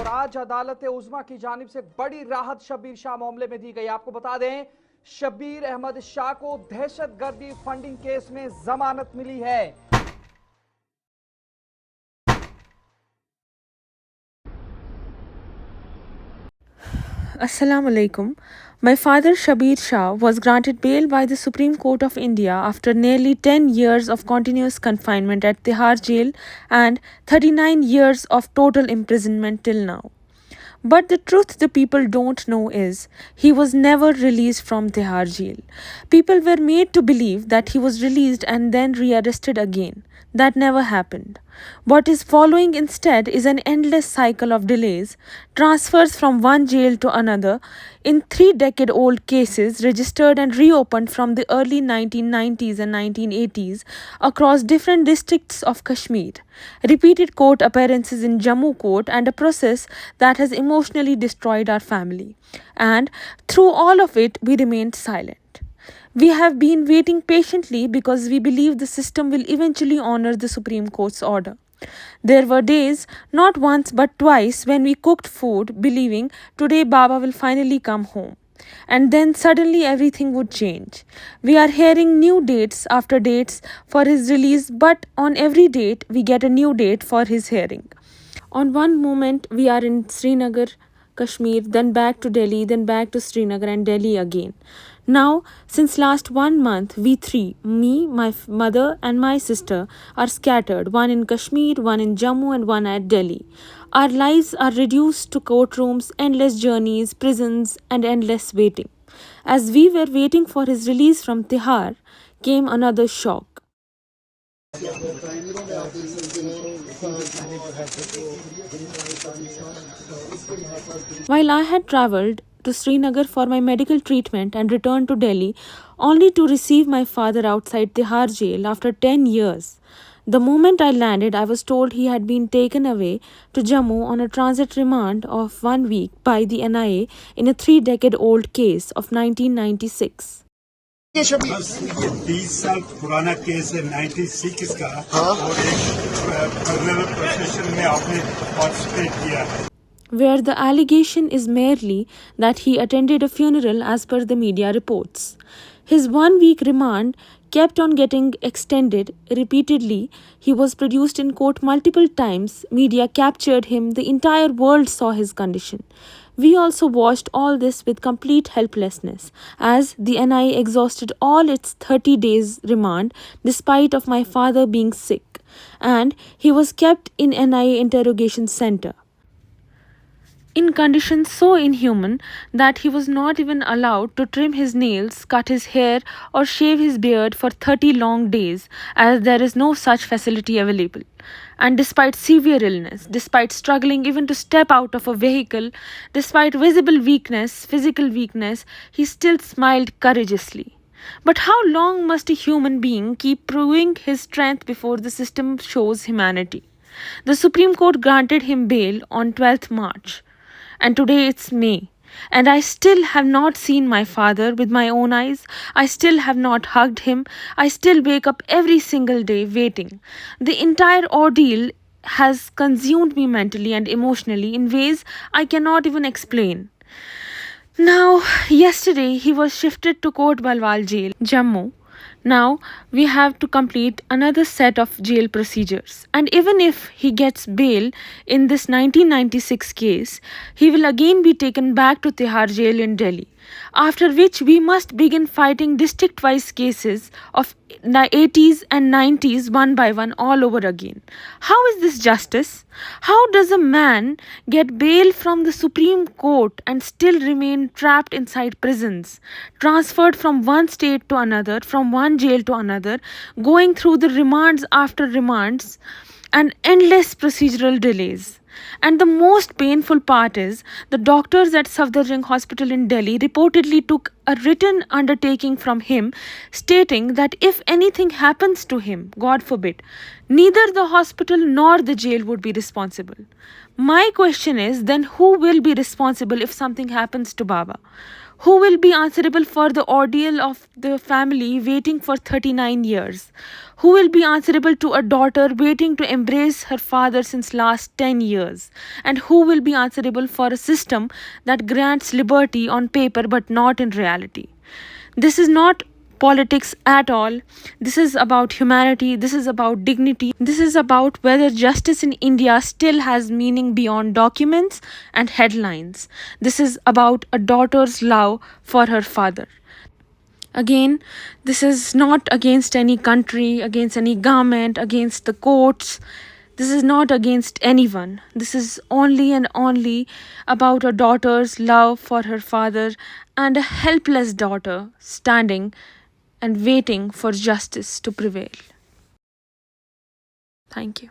आज अदालत उज़्मा की जानिब से बड़ी राहत शबीर शाह मामले में दी गई। आपको बता दें, शबीर अहमद शाह को दहशतगर्दी फंडिंग केस में जमानत मिली है। Assalamu alaikum. My father Shabir Shah was granted bail by the Supreme Court of India after nearly 10 years of continuous confinement at Tihar jail and 39 years of total imprisonment till now. But the truth the people don't know is he was never released from Tihar jail. People were made to believe that he was released and then rearrested again. That never happened. What is following instead is an endless cycle of delays, transfers from one jail to another in 3-decade-old cases registered and reopened from the early 1990s and 1980s across different districts of Kashmir, repeated court appearances in Jammu court, and a process that has emotionally destroyed our family. And through all of it, we remained silent. We have been waiting patiently because we believe the system will eventually honor the Supreme Court's order. There were days, not once but twice, when we cooked food believing today Baba will finally come home. And then suddenly everything would change. We are hearing new dates after dates for his release, but on every date we get a new date for his hearing. On one moment we are in Srinagar, Kashmir, then back to Delhi, then back to Srinagar and Delhi again. Now, since last 1 month, we three, me, my mother and my sister, are scattered, one in Kashmir, one in Jammu and one at Delhi. Our lives are reduced to courtrooms, endless journeys, prisons and endless waiting. As we were waiting for his release from Tihar, came another shock. While I had travelled to Srinagar for my medical treatment and returned to Delhi only to receive my father outside Tihar jail after 10 years, the moment I landed, I was told he had been taken away to Jammu on a transit remand of 1 week by the NIA in a 3-decade-old case of 1996. ये 20 साल पुराना case है 96 का और एक parallel procession में आपने participate किया है, where the allegation is merely that he attended a funeral as per the media reports. His 1-week remand kept on getting extended repeatedly. He was produced in court multiple times. Media captured him. The entire world saw his condition. We also watched all this with complete helplessness as the NIA exhausted all its 30 days remand despite of my father being sick, and he was kept in NIA interrogation center in conditions so inhuman that he was not even allowed to trim his nails, cut his hair or shave his beard for 30 long days, as there is no such facility available. And despite severe illness, despite struggling even to step out of a vehicle, despite visible weakness, physical weakness, he still smiled courageously. But how long must a human being keep proving his strength before the system shows humanity? The Supreme Court granted him bail on 12th March. And today it's May. And I still have not seen my father with my own eyes. I still have not hugged him. I still wake up every single day waiting. The entire ordeal has consumed me mentally and emotionally in ways I cannot even explain. Now, yesterday he was shifted to Kot Balwal jail, Jammu. Now we have to complete another set of jail procedures. And even if he gets bail in this 1996 case, he will again be taken back to Tihar jail in Delhi. After which we must begin fighting district-wise cases of 80s and 90s one by one all over again. How is this justice? How does a man get bail from the Supreme Court and still remain trapped inside prisons, transferred from one state to another, from one jail to another, going through the remands after remands and endless procedural delays? And the most painful part is the doctors at Safdarjung Hospital in Delhi reportedly took a written undertaking from him stating that if anything happens to him, God forbid, neither the hospital nor the jail would be responsible. My question is then who will be responsible if something happens to Baba? Who will be answerable for the ordeal of the family waiting for 39 years? Who will be answerable to a daughter waiting to embrace her father since last 10 years? And who will be answerable for a system that grants liberty on paper but not in reality? This is not politics at all. This is about humanity. This is about dignity. This is about whether justice in India still has meaning beyond documents and headlines. This is about a daughter's love for her father. Again, this is not against any country, against any government, against the courts. This is not against anyone. This is only and only about a daughter's love for her father and a helpless daughter standing and waiting for justice to prevail. Thank you.